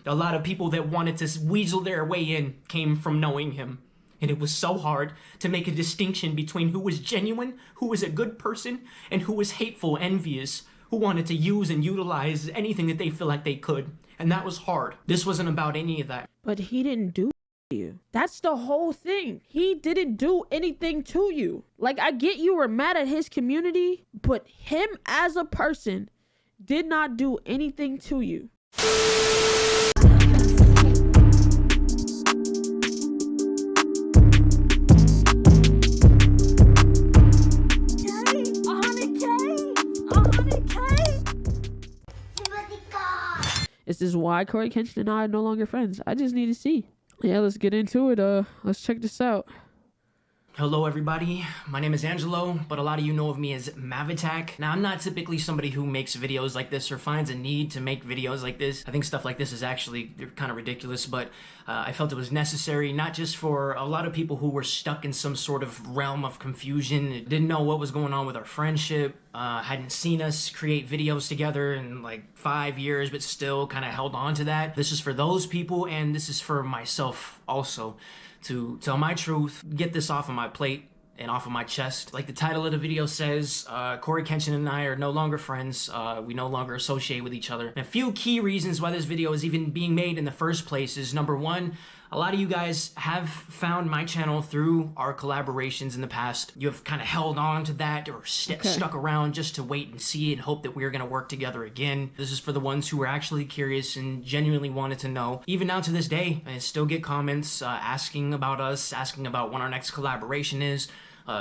A lot of people that wanted to weasel their way in came from knowing him. And it was so hard to make a distinction between who was genuine, who was a good person, and who was hateful, envious, who wanted to use and utilize anything that they feel like they could. And that was hard. This wasn't about any of that. But he didn't do you. That's the whole thing. He didn't do anything to you. Like, I get you were mad at his community, but him as a person did not do anything to you. This is why CoryxKenshin and I are no longer friends. I just need to see. Yeah, let's get into it. Let's check this out. Hello everybody, my name is Angelo, but a lot of you know of me as MavAttack. Now, I'm not typically somebody who makes videos like this or finds a need to make videos like this. I think stuff like this is actually kind of ridiculous, but I felt it was necessary, not just for a lot of people who were stuck in some sort of realm of confusion, didn't know what was going on with our friendship, hadn't seen us create videos together in like 5 years, but still kind of held on to that. This is for those people, and this is for myself also, to tell my truth, get this off of my plate and off of my chest. Like the title of the video says, CoryxKenshin and I are no longer friends. We no longer associate with each other. And a few key reasons why this video is even being made in the first place is, number one, a lot of you guys have found my channel through our collaborations in the past. You have kind of held on to that or stuck around just to wait and see and hope that we're going to work together again. This is for the ones who were actually curious and genuinely wanted to know. Even now to this day, I still get comments asking about us, asking about when our next collaboration is.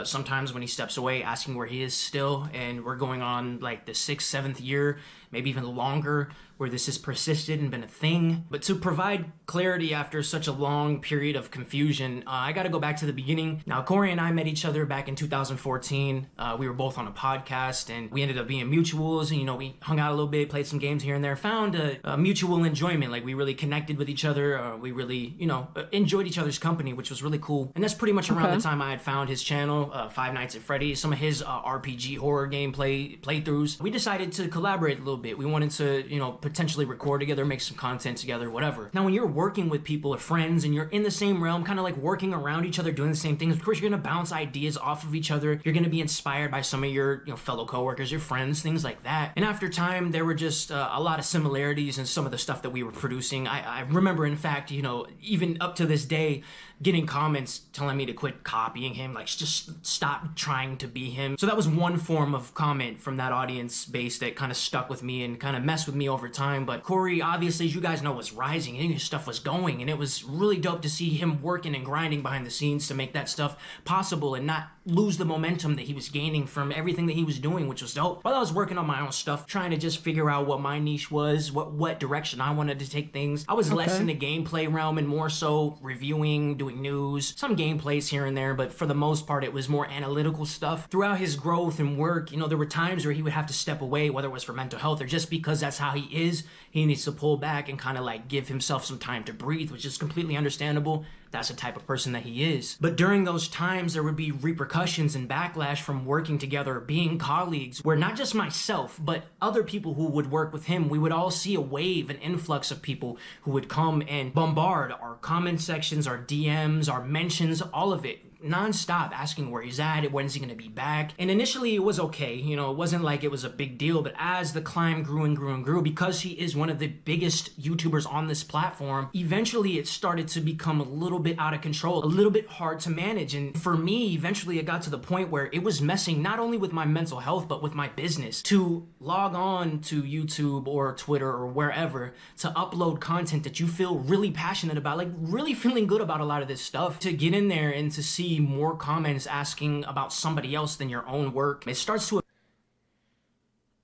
Sometimes when he steps away, asking where he is still, and we're going on like the 6th, 7th year, maybe even longer, where this has persisted and been a thing. But to provide clarity after such a long period of confusion, I gotta go back to the beginning. Now, Cory and I met each other back in 2014. We were both on a podcast, and we ended up being mutuals, and, you know, we hung out a little bit, played some games here and there, found a mutual enjoyment. Like, we really connected with each other. We really, you know, enjoyed each other's company, which was really cool. And that's pretty much around the time I had found his channel, Five Nights at Freddy's, some of his RPG horror game playthroughs. We decided to collaborate a little bit. We wanted to, you know, potentially record together, make some content together, whatever. Now, when you're working with people or friends and you're in the same realm, kind of like working around each other, doing the same things, of course, you're gonna bounce ideas off of each other. You're gonna be inspired by some of your, you know, fellow coworkers, your friends, things like that. And after time, there were just a lot of similarities in some of the stuff that we were producing. I remember, in fact, you know, even up to this day, getting comments telling me to quit copying him, like just stop trying to be him. So that was one form of comment from that audience base that kind of stuck with me and kind of messed with me over time. But Cory, obviously, as you guys know, was rising and his stuff was going, and it was really dope to see him working and grinding behind the scenes to make that stuff possible and not lose the momentum that he was gaining from everything that he was doing, which was dope. While I was working on my own stuff, trying to just figure out what my niche was, what direction I wanted to take things, I was less in the gameplay realm and more so reviewing, doing news, some gameplays here and there, but for the most part, it was more analytical stuff. Throughout his growth and work, you know, there were times where he would have to step away, whether it was for mental health or just because that's how he is. He needs to pull back and kind of like give himself some time to breathe, which is completely understandable. That's the type of person that he is. But during those times, there would be repercussions and backlash from working together, being colleagues, where not just myself, but other people who would work with him, we would all see a wave, an influx of people who would come and bombard our comment sections, our DMs, our mentions, all of it, non-stop, asking where he's at, when's he gonna be back. And initially it was okay, you know, it wasn't like it was a big deal, but as the climb grew and grew and grew, because he is one of the biggest YouTubers on this platform, eventually it started to become a little bit out of control, a little bit hard to manage. And for me, eventually it got to the point where it was messing not only with my mental health, but with my business. To log on to YouTube or Twitter or wherever to upload content that you feel really passionate about, like really feeling good about a lot of this stuff, to get in there and to see more comments asking about somebody else than your own work, it starts to...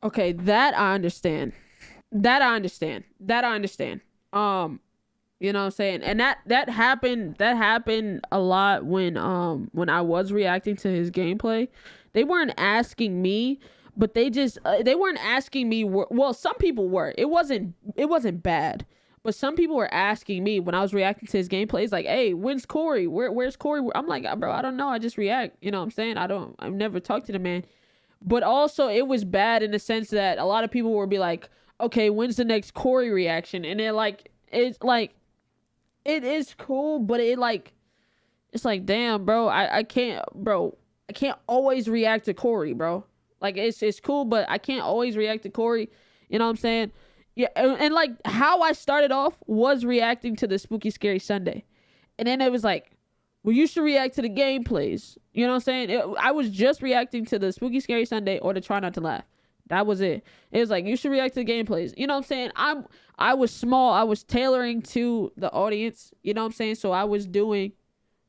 Okay, that I understand. You know what I'm saying? And that happened a lot when I was reacting to his gameplay. They weren't asking me, but they weren't asking me. Well, some people were. It wasn't bad. But some people were asking me when I was reacting to his gameplays, like, hey, when's Cory? Where's Cory? I'm like, bro, I don't know. I just react. You know what I'm saying? I've never talked to the man. But also it was bad in the sense that a lot of people would be like, okay, when's the next Cory reaction? And they're like, it's like, it is cool, but it like, it's like, damn, bro, I can't, bro, I can't always react to Corey, bro. Like, it's cool, but I can't always react to Corey. You know what I'm saying? Yeah, and like, how I started off was reacting to the Spooky Scary Sunday. And then it was like, well, you should react to the gameplays. You know what I'm saying? I was just reacting to the Spooky Scary Sunday or the Try Not to Laugh. That was it. It was like, you should react to the gameplays. You know what I'm saying? I was small. I was tailoring to the audience. You know what I'm saying? So I was doing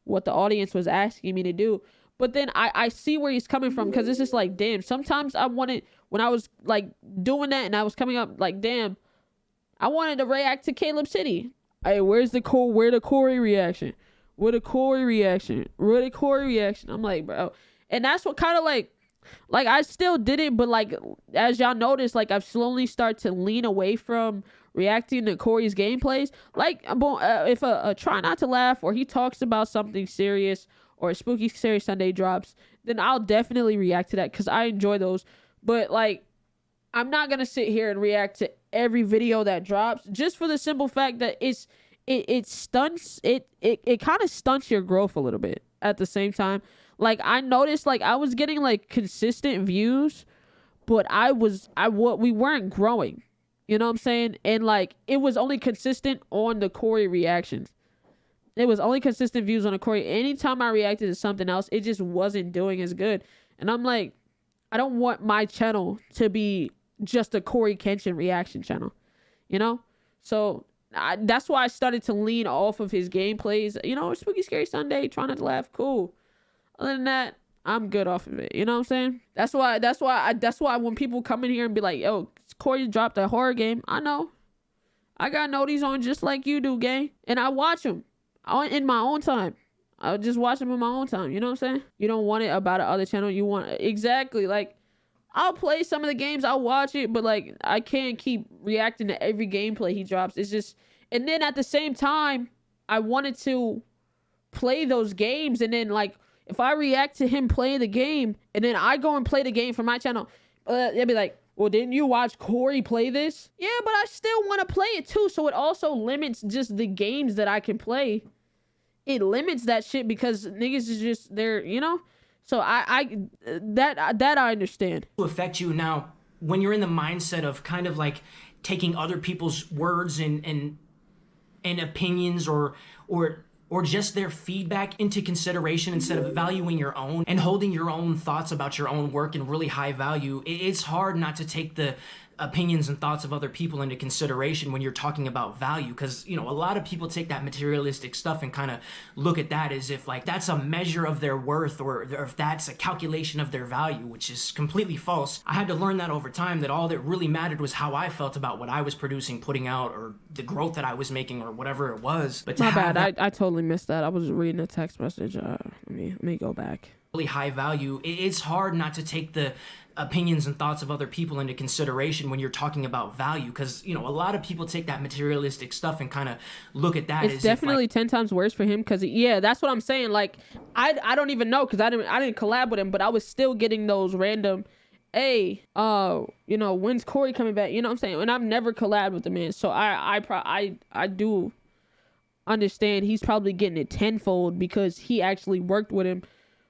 what the audience was asking me to do. But then I see where he's coming from, because it's just like, damn, sometimes I wanted, when I was like doing that and I was coming up like, damn, I wanted to react to Caleb City. Hey, where the Corey reaction? Where the Corey reaction? Where the Corey reaction? I'm like, bro. And that's what kind of like I still did it, but like, as y'all notice, like, I've slowly started to lean away from reacting to Corey's gameplays. Like, if a Try Not to Laugh, or he talks about something serious, or a Spooky Scary Sunday drops, then I'll definitely react to that, because I enjoy those. But like, I'm not gonna sit here and react to every video that drops, just for the simple fact that it stunts it kind of stunts your growth a little bit at the same time. Like, I noticed, like, I was getting like consistent views, but we weren't growing. You know what I'm saying? And like, it was only consistent on the Corey reactions. It was only consistent views on the Corey. Anytime I reacted to something else, it just wasn't doing as good. And I'm like, I don't want my channel to be just a CoryxKenshin reaction channel, you know? So that's why I started to lean off of his gameplays. You know, Spooky Scary Sunday, Try Not to Laugh, cool. Other than that, I'm good off of it. You know what I'm saying? That's why when people come in here and be like, yo, Corey dropped a horror game, I know. I got noties on just like you do, gang. And I watch them in my own time. I just watch them in my own time. You know what I'm saying? You don't want it about the other channel. You want exactly, like, I'll play some of the games, I'll watch it, but like, I can't keep reacting to every gameplay he drops. It's just, and then at the same time, I wanted to play those games, and then like, if I react to him playing the game, and then I go and play the game for my channel, they'll be like, well, didn't you watch Corey play this? Yeah, but I still want to play it too. So it also limits just the games that I can play. It limits that shit, because niggas is just there, you know? So that I understand. To affect you now, when you're in the mindset of kind of like taking other people's words and opinions or just their feedback into consideration instead of valuing your own and holding your own thoughts about your own work in really high value, it's hard not to take the opinions and thoughts of other people into consideration when you're talking about value, because, you know, a lot of people take that materialistic stuff and kind of look at that as if like that's a measure of their worth, or if that's a calculation of their value, which is completely false. I had to learn that over time, that all that really mattered was how I felt about what I was producing, putting out, or the growth that I was making, or whatever it was. But my bad, I totally missed that. I was reading a text message. Let me go back. Really high value, it's hard not to take the opinions and thoughts of other people into consideration when you're talking about value, because, you know, a lot of people take that materialistic stuff and kind of look at that. It's definitely 10 times worse for him, because yeah, that's what I'm saying. Like, I don't even know, because I didn't collab with him, but I was still getting those random, hey, you know, when's Corey coming back? You know what I'm saying? And I've never collabed with the man, so I do understand he's probably getting it tenfold, because he actually worked with him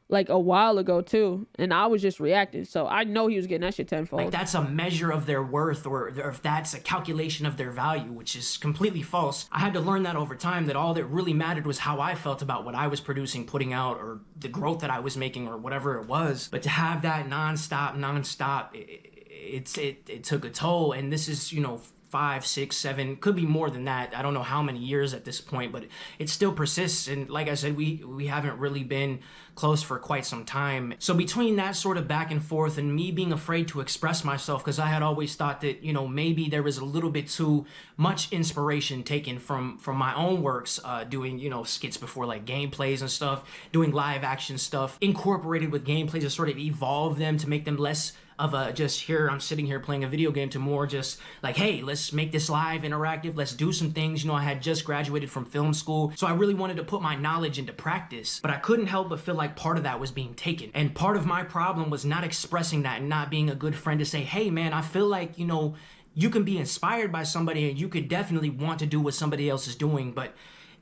like a while ago too, and I was just reacting, so I know he was getting that shit tenfold. Like, that's a measure of their worth, or if that's a calculation of their value, which is completely false. I had to learn that over time, that all that really mattered was how I felt about what I was producing, putting out, or the growth that I was making, or whatever it was. But to have that nonstop, it took a toll. And this is, you know, 5, 6, 7, could be more than that. I don't know how many years at this point, but it still persists. And like I said, we haven't really been close for quite some time. So between that sort of back and forth, and me being afraid to express myself, because I had always thought that, you know, maybe there was a little bit too much inspiration taken from my own works, doing, you know, skits before, like gameplays and stuff, doing live action stuff, incorporated with gameplays to sort of evolve them to make them less of a just here, I'm sitting here playing a video game, to more just like, hey, let's make this live, interactive, let's do some things. You know, I had just graduated from film school, so I really wanted to put my knowledge into practice, but I couldn't help but feel like part of that was being taken. And part of my problem was not expressing that, and not being a good friend to say, hey man, I feel like, you know, you can be inspired by somebody and you could definitely want to do what somebody else is doing, but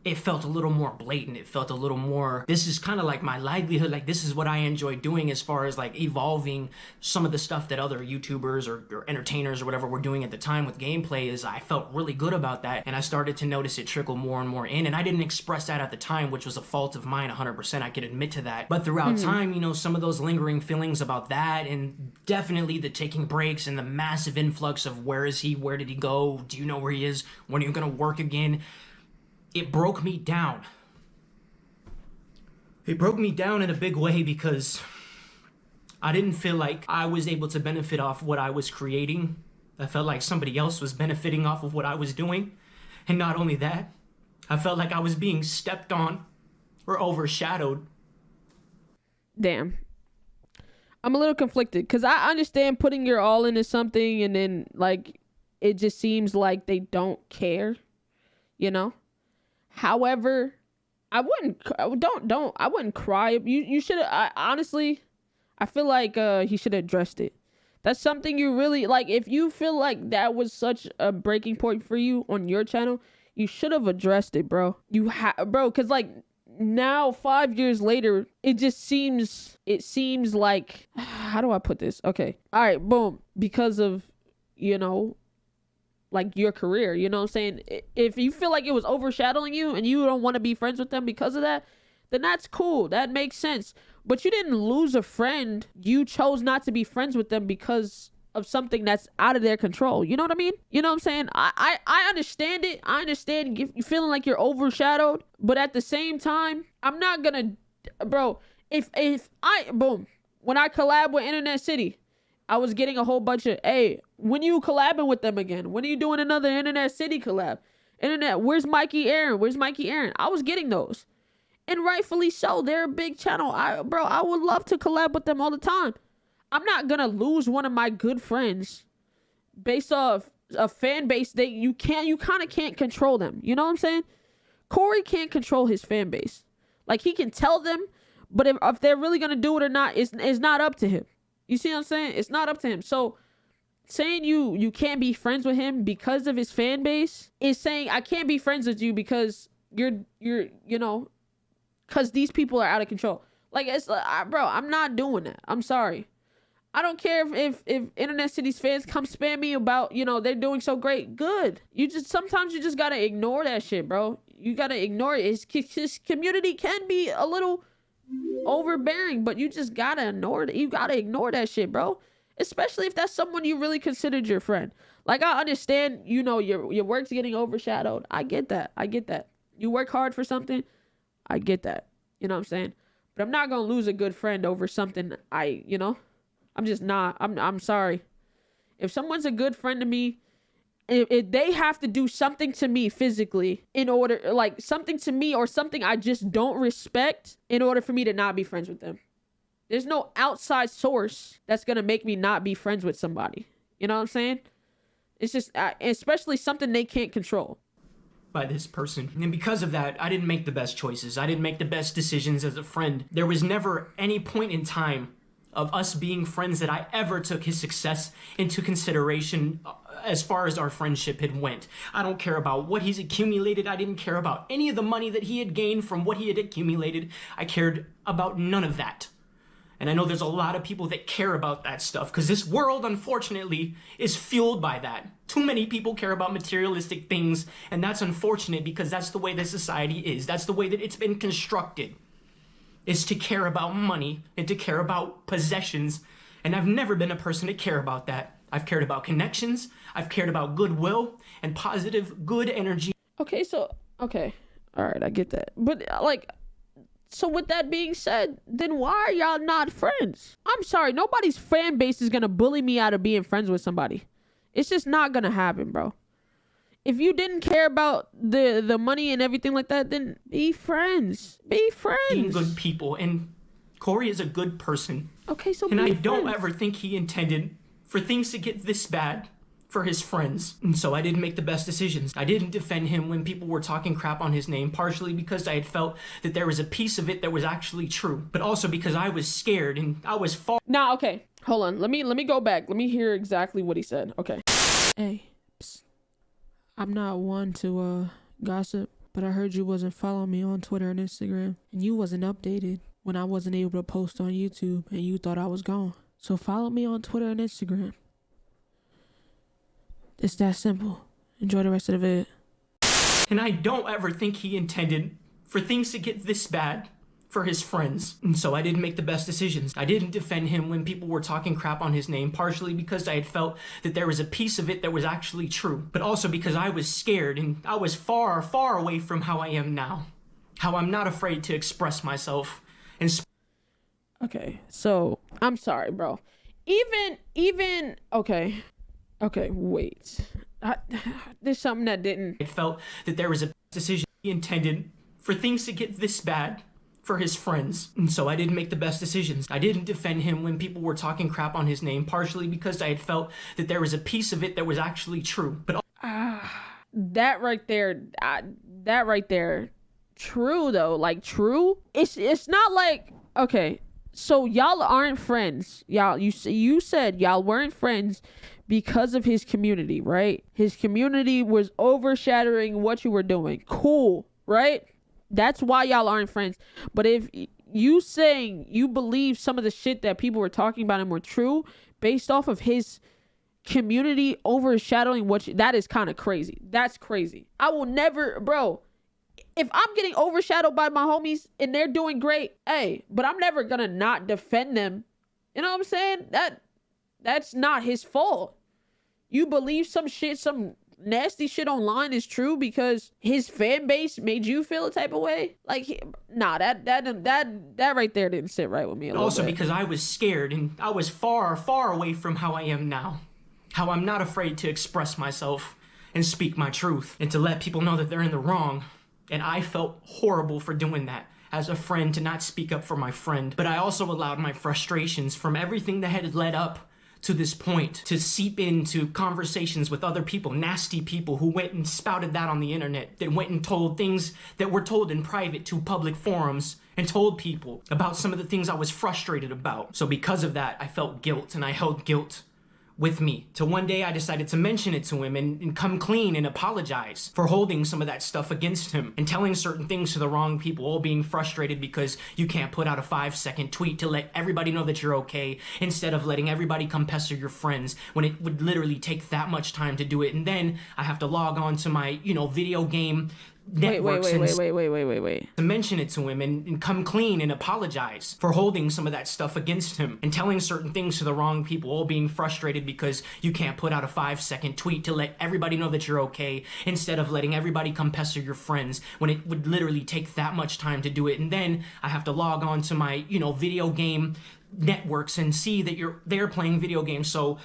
it felt a little more blatant. It felt a little more, this is kind of like my livelihood. Like, this is what I enjoy doing as far as like evolving some of the stuff that other YouTubers or entertainers or whatever were doing at the time with gameplay. Is I felt really good about that. And I started to notice it trickle more and more in. And I didn't express that at the time, which was a fault of mine, 100%. I could admit to that. But throughout time, you know, some of those lingering feelings about that, and definitely the taking breaks and the massive influx of where is he? Where did he go? Do you know where he is? When are you going to work again? It broke me down. It broke me down in a big way because I didn't feel like I was able to benefit off what I was creating. I felt like somebody else was benefiting off of what I was doing. And not only that, I felt like I was being stepped on or overshadowed. Damn. I'm a little conflicted because I understand putting your all into something and then like it just seems like they don't care, you know? However, I wouldn't cry. You should have, honestly, I feel like he should have addressed it. That's something you really, like, if you feel like that was such a breaking point for you on your channel, you should have addressed it, bro. Bro, because like now 5 years later, it seems like, how do I put this? Okay. All right, boom. Because of, you know, like your career, you know what I'm saying? If you feel like it was overshadowing you and you don't want to be friends with them because of that, then that's cool. That makes sense. But you didn't lose a friend. You chose not to be friends with them because of something that's out of their control. You know what I mean? You know what I'm saying? I understand it. I understand you feeling like you're overshadowed. But at the same time, I'm not gonna, bro, when I collab with Internet City, I was getting a whole bunch of, hey, when you collabing with them again? When are you doing another Internet City collab? Where's Mikey Aaron? Where's Mikey Aaron? I was getting those. And rightfully so. They're a big channel. I would love to collab with them all the time. I'm not going to lose one of my good friends based off a fan base that you kind of can't control them. You know what I'm saying? Cory can't control his fan base. Like, he can tell them, but if they're really going to do it or not, it's not up to him. You see what I'm saying? It's not up to him. So saying you can't be friends with him because of his fan base is saying I can't be friends with you because you're you know, because these people are out of control. Like, it's bro, I'm not doing that. I'm sorry. I don't care if Internet City's fans come spam me about, you know, they're doing so great. Good. Sometimes you just gotta ignore that shit, bro. You gotta ignore it. His community can be a little overbearing, but you just gotta ignore it. You gotta ignore that shit, bro. Especially if that's someone you really considered your friend. Like, I understand, you know, your work's getting overshadowed. I get that. You work hard for something. I get that. You know what I'm saying? But I'm not gonna lose a good friend over something I'm just not. I'm sorry. If someone's a good friend to me, if they have to do something to me physically in order, like something to me or something I just don't respect in order for me to not be friends with them. There's no outside source that's going to make me not be friends with somebody. You know what I'm saying? It's just, especially something they can't control. By this person. And because of that, I didn't make the best choices. I didn't make the best decisions as a friend. There was never any point in time of us being friends that I ever took his success into consideration as far as our friendship had went. I don't care about what he's accumulated. I didn't care about any of the money that he had gained from what he had accumulated. I cared about none of that. And I know there's a lot of people that care about that stuff because this world, unfortunately, is fueled by that. Too many people care about materialistic things, and that's unfortunate because that's the way that society is. That's the way that it's been constructed, is to care about money and to care about possessions. And I've never been a person to care about that. I've cared about connections. I've cared about goodwill and positive, good energy. Okay. All right, I get that. But so with that being said, then why are y'all not friends? I'm sorry, nobody's fan base is gonna bully me out of being friends with somebody. It's just not gonna happen, bro. If you didn't care about the money and everything like that, then be friends. Be friends. Being good people, and Cory is a good person. Okay, so and be I don't friends. ever think he intended for things to get this bad for his friends. And so I didn't make the best decisions. I didn't defend him when people were talking crap on his name, partially because I had felt that there was a piece of it that was actually true, but also because I was scared and I was far. Now, okay, hold on. Let me go back. Let me hear exactly what he said. Okay. Hey, psst. I'm not one to gossip, but I heard you wasn't following me on Twitter and Instagram, and you wasn't updated when I wasn't able to post on YouTube, and you thought I was gone. So follow me on Twitter and Instagram. It's that simple. Enjoy the rest of the vid. And I don't ever think he intended for things to get this bad for his friends. And so I didn't make the best decisions. I didn't defend him when people were talking crap on his name, partially because I had felt that there was a piece of it that was actually true, but also because I was scared and I was far, far away from how I am now. How I'm not afraid to express myself and Okay, so I'm sorry, bro. Okay, wait. There's something that didn't. I felt that there was a decision he intended for things to get this bad for his friends. And so I didn't make the best decisions. I didn't defend him when people were talking crap on his name, partially because I had felt that there was a piece of it that was actually true. But that right there, true though, like true. It's not like, okay, so y'all aren't friends. You said y'all weren't friends because of his community, right? His community was overshadowing what you were doing. Cool, right? That's why y'all aren't friends. But if you saying you believe some of the shit that people were talking about him were true based off of his community overshadowing that is kind of crazy. That's crazy. I will never, bro, if I'm getting overshadowed by my homies and they're doing great, hey, but I'm never gonna not defend them. You know what I'm saying? That's not his fault. You believe some nasty shit online is true because his fan base made you feel a type of way? Like, nah, that right there didn't sit right with me a little also bit. Because I was scared and I was far, far away from how I am now. How I'm not afraid to express myself and speak my truth and to let people know that they're in the wrong. And I felt horrible for doing that as a friend, to not speak up for my friend. But I also allowed my frustrations from everything that had led up to this point to seep into conversations with other people, nasty people who went and spouted that on the internet, that went and told things that were told in private to public forums and told people about some of the things I was frustrated about. So because of that, I felt guilt, and I held guilt with me, till one day I decided to mention it to him and come clean and apologize for holding some of that stuff against him and telling certain things to the wrong people, all being frustrated because you can't put out a 5-second tweet to let everybody know that you're okay, instead of letting everybody come pester your friends when it would literally take that much time to do it. And then I have to log on to my, video game networks Wait. to mention it to him and come clean and apologize for holding some of that stuff against him and telling certain things to the wrong people, all being frustrated because you can't put out a 5-second tweet to let everybody know that you're okay, instead of letting everybody come pester your friends when it would literally take that much time to do it. And then I have to log on to my, video game networks and see that they're playing video games. So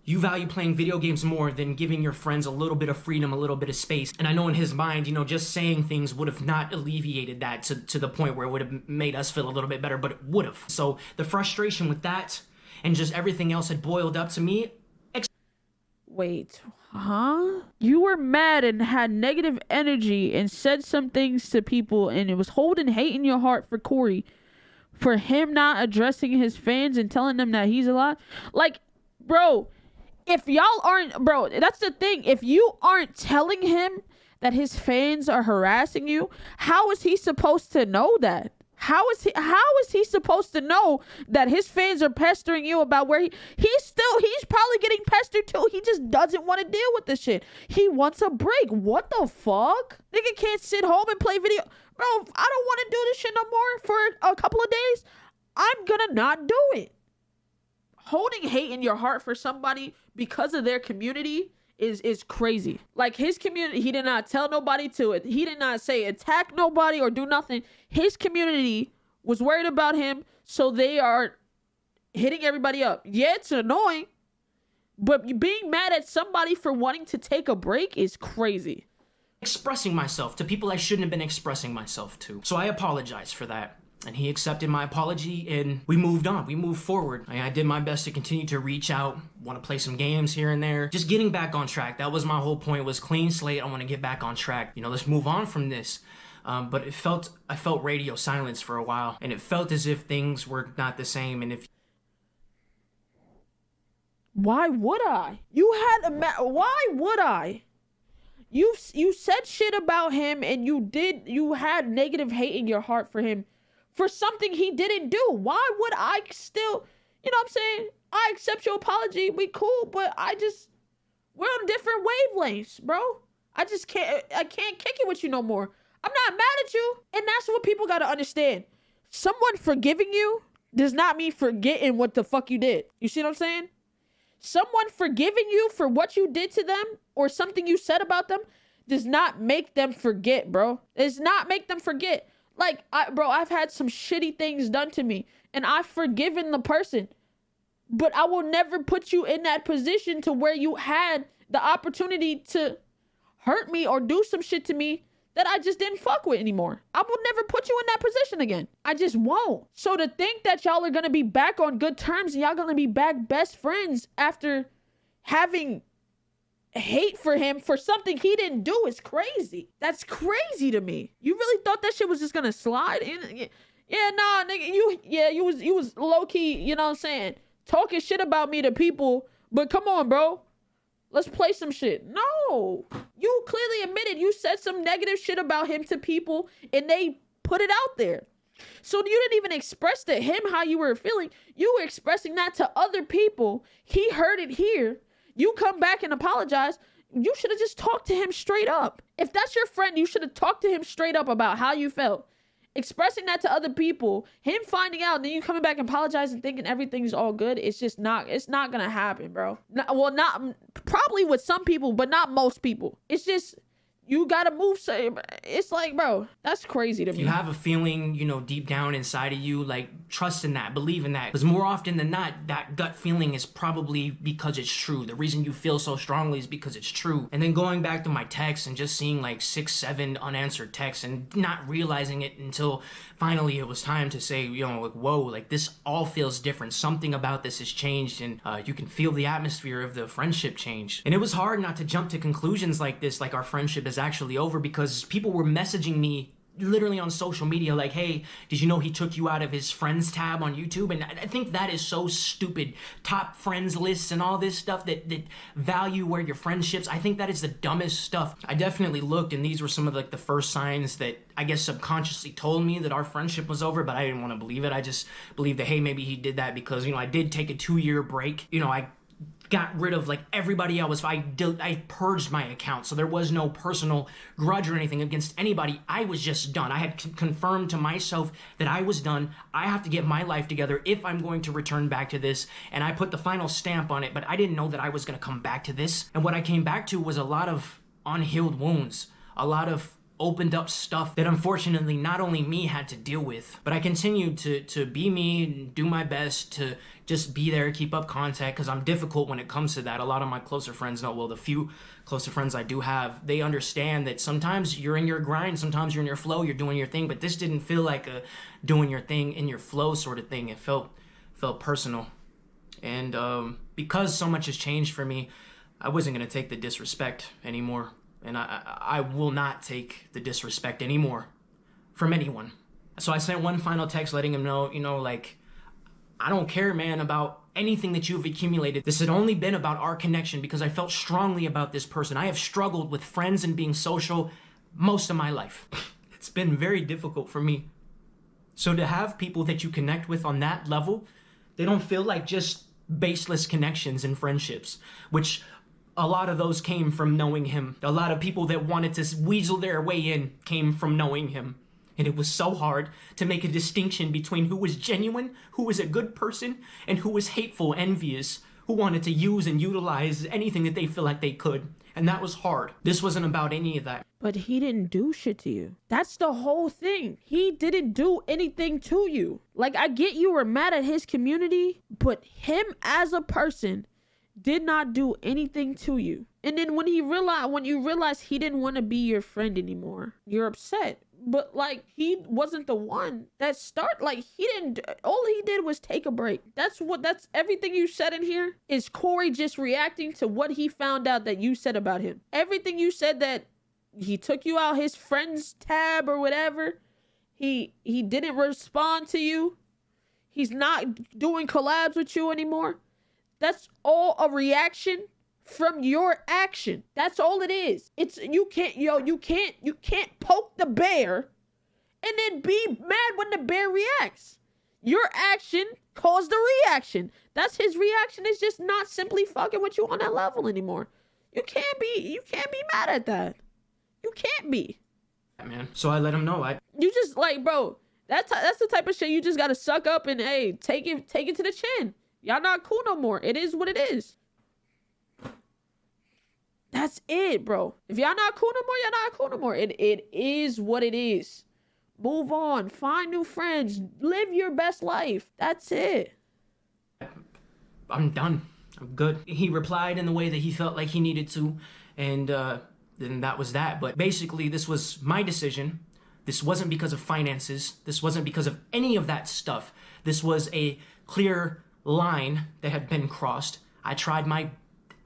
you value playing video games more than giving your friends a little bit of freedom, a little bit of space. And I know in his mind, just saying things would have not alleviated that to the point where it would have made us feel a little bit better, but it would have. So the frustration with that and just everything else had boiled up to me. Wait, huh? You were mad and had negative energy and said some things to people, and it was holding hate in your heart for Corey, for him not addressing his fans and telling them that he's alive. Like, bro, if y'all aren't, bro, that's the thing. If you aren't telling him that his fans are harassing you, how is he supposed to know that? How is he supposed to know that his fans are pestering you about where he's probably getting pestered too. He just doesn't want to deal with this shit. He wants a break. What the fuck? Nigga can't sit home and play video. Bro, I don't want to do this shit no more for a couple of days. I'm gonna not do it. Holding hate in your heart for somebody because of their community is crazy. Like, his community, he did not tell nobody to it. He did not say attack nobody or do nothing. His community was worried about him, so they are hitting everybody up. Yeah, it's annoying, but being mad at somebody for wanting to take a break is crazy. Expressing myself to people I shouldn't have been expressing myself to. So I apologize for that. And he accepted my apology, and we moved on. We moved forward. I did my best to continue to reach out, want to play some games here and there. Just getting back on track. That was my whole point, was clean slate. I want to get back on track. Let's move on from this. But I felt radio silence for a while, and it felt as if things were not the same. And if Why would I? You had why would I? You said shit about him, and you had negative hate in your heart for him for something he didn't do. Why would I still, you know what I'm saying? I accept your apology. We cool, but we're on different wavelengths, bro. I can't kick it with you no more. I'm not mad at you. And that's what people got to understand. Someone forgiving you does not mean forgetting what the fuck you did. You see what I'm saying? Someone forgiving you for what you did to them or something you said about them does not make them forget, bro. It does not make them forget. Like, I've had some shitty things done to me, and I've forgiven the person. But I will never put you in that position to where you had the opportunity to hurt me or do some shit to me that I just didn't fuck with anymore. I will never put you in that position again. I just won't. So to think that y'all are going to be back on good terms and y'all going to be back best friends after having hate for him for something he didn't do is crazy. That's crazy to me. You really thought that shit was just going to slide in? Yeah, nah, nigga, you was low key, you know what I'm saying, talking shit about me to people, but come on, bro. Let's play some shit. No. You clearly admitted you said some negative shit about him to people and they put it out there. So you didn't even express to him how you were feeling. You were expressing that to other people. He heard it here. You come back and apologize. You should have just talked to him straight up. If that's your friend, you should have talked to him straight up about how you felt. Expressing that to other people, him finding out, and then you coming back and apologizing, thinking everything's all good. It's not gonna happen, bro. Not probably with some people, but not most people. It's just, you gotta move. It's like, bro, that's crazy to me. If you have a feeling, you know, deep down inside of you, like, trust in that, believe in that. Because more often than not, that gut feeling is probably because it's true. The reason you feel so strongly is because it's true. And then going back to my texts and just seeing like 6, 7 unanswered texts and not realizing it until finally it was time to say, you know, like, whoa, like, this all feels different. Something about this has changed, and you can feel the atmosphere of the friendship change. And it was hard not to jump to conclusions like this, like our friendship is actually over, because people were messaging me literally on social media like, hey, did you know he took you out of his friends tab on YouTube? And I think that is so stupid. Top friends lists and all this stuff that value where your friendships, I think that is the dumbest stuff. I definitely looked, and these were some of like the first signs that I guess subconsciously told me that our friendship was over, but I didn't want to believe it. I just believed that, hey, maybe he did that because, you know, I did take a 2-year break. You know, I got rid of like everybody else. I purged my account, so there was no personal grudge or anything against anybody. I was just done. I had confirmed to myself that I was done. I have to get my life together if I'm going to return back to this, and I put the final stamp on it, but I didn't know that I was going to come back to this. And what I came back to was a lot of unhealed wounds, a lot of opened up stuff that unfortunately not only me had to deal with, but I continued to be me and do my best to just be there, keep up contact, because I'm difficult when it comes to that. A lot of my closer friends know, well, the few closer friends I do have, they understand that sometimes you're in your grind, sometimes you're in your flow, you're doing your thing, but this didn't feel like a doing your thing in your flow sort of thing. It felt personal. And because so much has changed for me, I wasn't going to take the disrespect anymore. And I will not take the disrespect anymore from anyone. So I sent one final text letting him know, you know, like, I don't care, man, about anything that you've accumulated. This had only been about our connection because I felt strongly about this person. I have struggled with friends and being social most of my life. It's been very difficult for me. So to have people that you connect with on that level, they don't feel like just baseless connections and friendships, which a lot of those came from knowing him. A lot of people that wanted to weasel their way in came from knowing him. And it was so hard to make a distinction between who was genuine, who was a good person, and who was hateful, envious, who wanted to use and utilize anything that they feel like they could. And that was hard. This wasn't about any of that. But he didn't do shit to you. That's the whole thing. He didn't do anything to you. Like, I get you were mad at his community, but him as a person did not do anything to you. And then when you realize he didn't want to be your friend anymore, you're upset. But like, he wasn't the one that all he did was take a break. That's everything you said in here is Corey just reacting to what he found out that you said about him. Everything you said, that he took you out his friends tab or whatever, he didn't respond to you, he's not doing collabs with you anymore. That's all a reaction from your action. That's all it is. It's you can't poke the bear and then be mad when the bear reacts. Your action caused the reaction. That's his reaction is just not simply fucking with you on that level anymore. You can't be mad at that. You can't be. Man. So I let him know. You just like, bro, that's the type of shit you just gotta suck up and hey, take it to the chin. Y'all not cool no more. It is what it is. That's it, bro. If y'all not cool no more, y'all not cool no more. It is what it is. Move on. Find new friends. Live your best life. That's it. I'm done. I'm good. He replied in the way that he felt like he needed to, and then that was that. But basically, this was my decision. This wasn't because of finances. This wasn't because of any of that stuff. This was a clear line that had been crossed. I tried my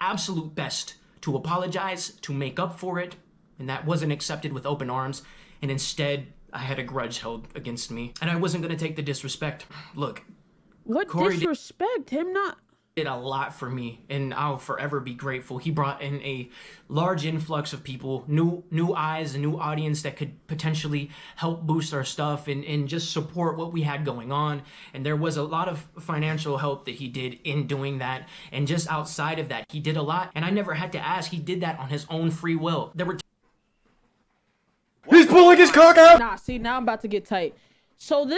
absolute best to apologize, to make up for it, and that wasn't accepted with open arms, and instead I had a grudge held against me, and I wasn't going to take the disrespect. Look, what Corey disrespect? Him not did a lot for me, and I'll forever be grateful. He brought in a large influx of people, new eyes, a new audience that could potentially help boost our stuff and just support what we had going on. And there was a lot of financial help that he did in doing that. And just outside of that, he did a lot, and I never had to ask. He did that on his own free will. There were He's pulling his cock out! Nah, see, now I'm about to get tight. So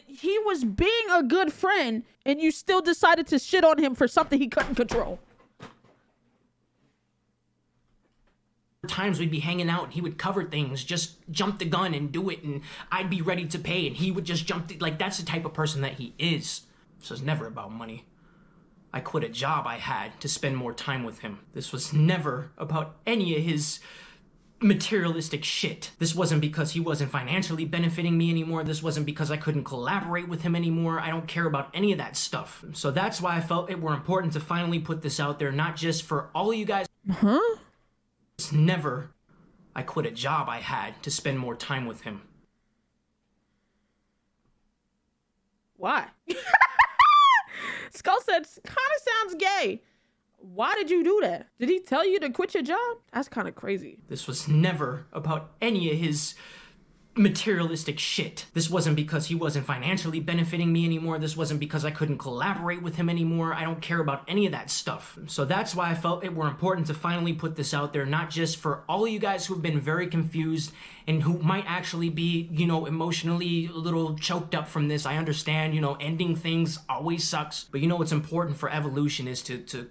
he was being a good friend, and you still decided to shit on him for something he couldn't control. times we'd be hanging out and he would cover things, just jump the gun and do it, and I'd be ready to pay and he would just like, that's the type of person that he is. So it's never about money. I quit a job I had to spend more time with him. This was never about any of his materialistic shit. This wasn't because he wasn't financially benefiting me anymore. This wasn't because I couldn't collaborate with him anymore. I don't care about any of that stuff. So that's why I felt it were important to finally put this out there, not just for all of you guys. It's never I quit a job I had to spend more time with him. Why? Skull said, kind of sounds gay. Why did you do that? Did he tell you to quit your job? That's kind of crazy. This was never about any of his materialistic shit. This wasn't because he wasn't financially benefiting me anymore. This wasn't because I couldn't collaborate with him anymore. I don't care about any of that stuff. So that's why I felt it were important to finally put this out there, not just for all of you guys who've been very confused and who might actually be, you know, emotionally a little choked up from this. I understand, you know, ending things always sucks. But you know what's important for evolution is to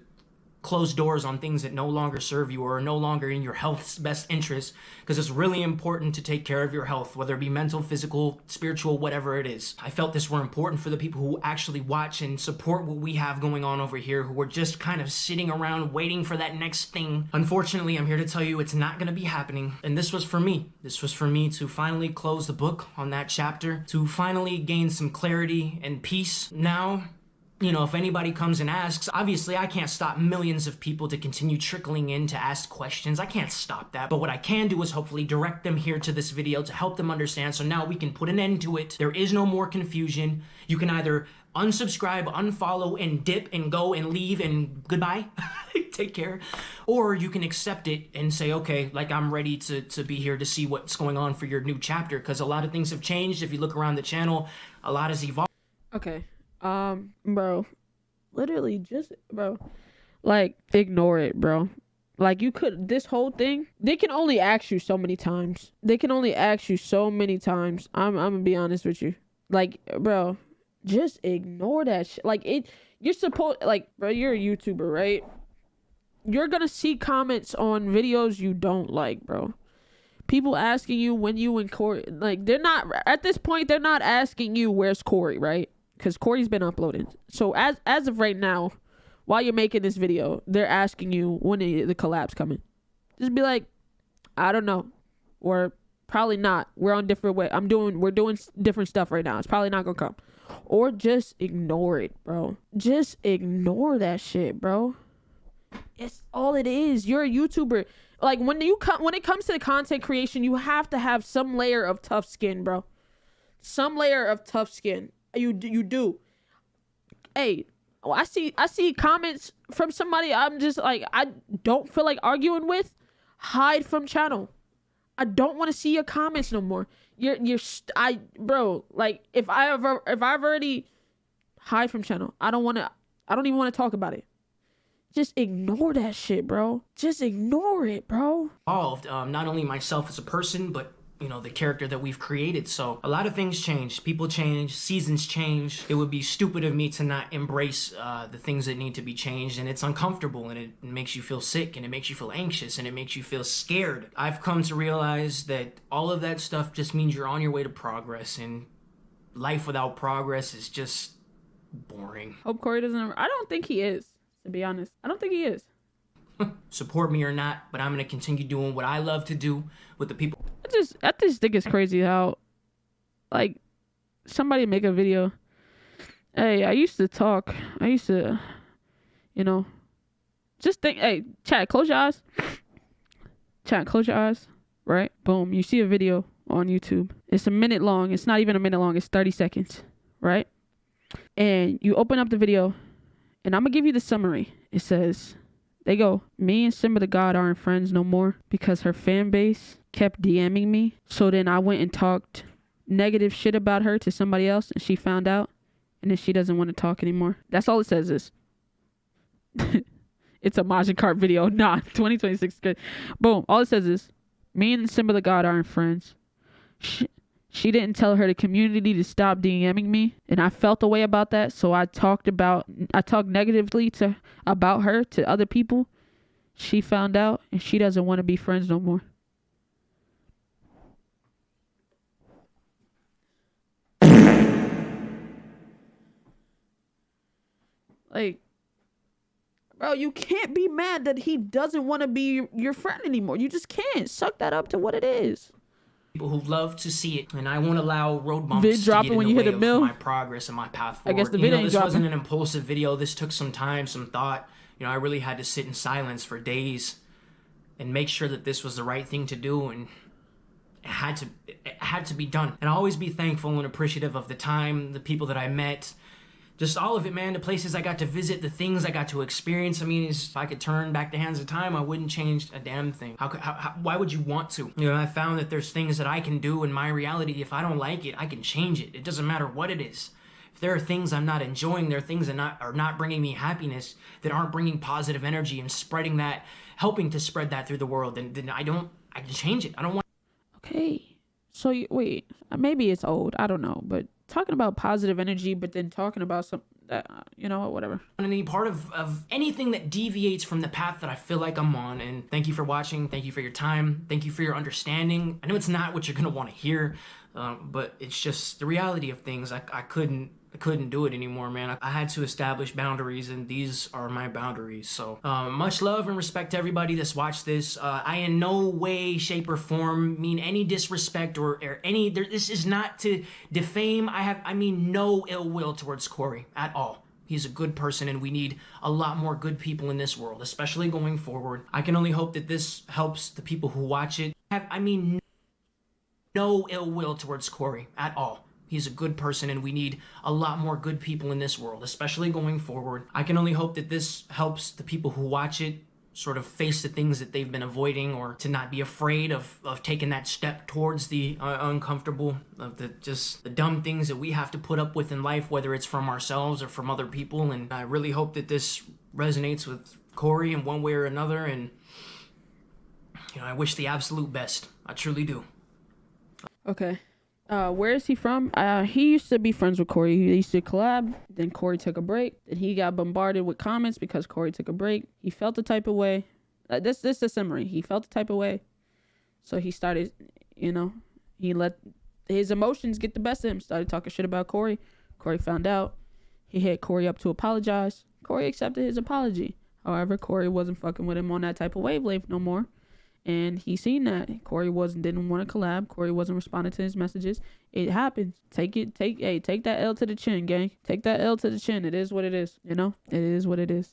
close doors on things that no longer serve you or are no longer in your health's best interest, because it's really important to take care of your health, whether it be mental, physical, spiritual, whatever it is. I felt this were important for the people who actually watch and support what we have going on over here, who were just kind of sitting around waiting for that next thing. Unfortunately, I'm here to tell you it's not going to be happening. And this was for me. This was for me to finally close the book on that chapter, to finally gain some clarity and peace. Now, you know, if anybody comes and asks, obviously I can't stop millions of people to continue trickling in to ask questions. I can't stop that. But what I can do is hopefully direct them here to this video to help them understand. So now we can put an end to it. There is no more confusion. You can either unsubscribe, unfollow, and dip and go and leave and goodbye. Take care. Or you can accept it and say, okay, like I'm ready to be here to see what's going on for your new chapter. Because a lot of things have changed. If you look around the channel, a lot has evolved. Okay. Bro, literally just, bro, like, ignore it, bro. Like, you could, this whole thing, they can only ask you so many times. They can only ask you so many times. I'm gonna be honest with you. Like, bro, just ignore that shit. Like, you're supposed, like, bro, you're a YouTuber, right? You're gonna see comments on videos you don't like, bro. People asking you when you and Corey, like, they're not, at this point, they're not asking you where's Corey, right? Because Corey's been uploaded. So as of right now, while you're making this video, they're asking you when the collab's coming. Just be like, I don't know. Or probably not. We're on different way. We're doing different stuff right now. It's probably not gonna come. Or just ignore it, bro. Just ignore that shit, bro. It's all it is. You're a YouTuber. Like, when it comes to the content creation, you have to have some layer of tough skin, bro. Some layer of tough skin. You do. Hey, I see comments from somebody I'm just like, I don't feel like arguing with. Hide from channel. I don't want to see your comments no more. Bro, like if I've already hide from channel. I don't even want to talk about it. Just ignore that shit, bro. Just ignore it, bro. Evolved, not only myself as a person, but you know, the character that we've created. So a lot of things change. People change. Seasons change. It would be stupid of me to not embrace the things that need to be changed. And it's uncomfortable, and it makes you feel sick, and it makes you feel anxious, and it makes you feel scared. I've come to realize that all of that stuff just means you're on your way to progress, and life without progress is just boring. Hope Cory doesn't. I don't think he is, to be honest. I don't think he is. Support me or not, but I'm going to continue doing what I love to do with the people. I just think it's crazy how, like, somebody make a video. Hey, I used to, you know, just think, hey, chat, close your eyes. Chat, close your eyes. Right? Boom. You see a video on YouTube. It's a minute long. It's not even a minute long. It's 30 seconds. Right? And you open up the video, and I'm going to give you the summary. It says, they go, me and SimbaThaGod aren't friends no more because her fan base kept DMing me. So then I went and talked negative shit about her to somebody else, and she found out, and then she doesn't want to talk anymore. That's all it says is. It's a Majin Kart video. Nah, 2026 is good. Boom. All it says is, me and SimbaThaGod aren't friends. She didn't tell her the community to stop DMing me, and I felt a way about that. So I talked negatively about her to other people. She found out, and she doesn't want to be friends no more. Like, bro, you can't be mad that he doesn't want to be your friend anymore. You just can't. Suck that up to what it is. People who love to see it, and I won't allow road bumps vid to dropping get in when the you way hit a of mill. my progress and my path forward. I guess the vid ain't this dropping. wasn't an impulsive video. This took some time, some thought. You know, I really had to sit in silence for days and make sure that this was the right thing to do, and it had to be done. And I'll always be thankful and appreciative of the time, the people that I met, just all of it, man. The places I got to visit, the things I got to experience. I mean, if I could turn back the hands of time, I wouldn't change a damn thing. Why would you want to? You know, I found that there's things that I can do in my reality. If I don't like it, I can change it. It doesn't matter what it is. If there are things I'm not enjoying, there are things that are not bringing me happiness, that aren't bringing positive energy and spreading that, helping to spread that through the world, then I can change it. I don't want. Okay, so wait, maybe it's old. I don't know, but talking about positive energy, but then talking about some that you know what, whatever. Any part of anything that deviates from the path that I feel like I'm on. And thank you for watching. Thank you for your time. Thank you for your understanding. I know it's not what you're gonna want to hear, but it's just the reality of things. I couldn't do it anymore, man. I had to establish boundaries, and these are my boundaries. So much love and respect to everybody that's watched this. I in no way, shape, or form mean any disrespect or any. This is not to defame. I mean no ill will towards Cory at all. He's a good person, and we need a lot more good people in this world, especially going forward. I can only hope that this helps the people who watch it. I mean no ill will towards Cory at all. He's a good person, and we need a lot more good people in this world, especially going forward. I can only hope that this helps the people who watch it sort of face the things that they've been avoiding, or to not be afraid of taking that step towards the uncomfortable, of the dumb things that we have to put up with in life, whether it's from ourselves or from other people. And I really hope that this resonates with Cory in one way or another, and you know, I wish the absolute best. I truly do. Okay. Where is he from? He used to be friends with Cory. He used to collab. Then Cory took a break. Then he got bombarded with comments because Cory took a break. He felt the type of way. This is the summary. He felt the type of way. So he started, you know, he let his emotions get the best of him. Started talking shit about Cory. Cory found out. He hit Cory up to apologize. Cory accepted his apology. However, Cory wasn't fucking with him on that type of wavelength no more. And he seen that Cory didn't want to collab. Cory wasn't responding to his messages. It happens. Take that L to the chin, gang. Take that L to the chin. It is what it is. You know, it is what it is.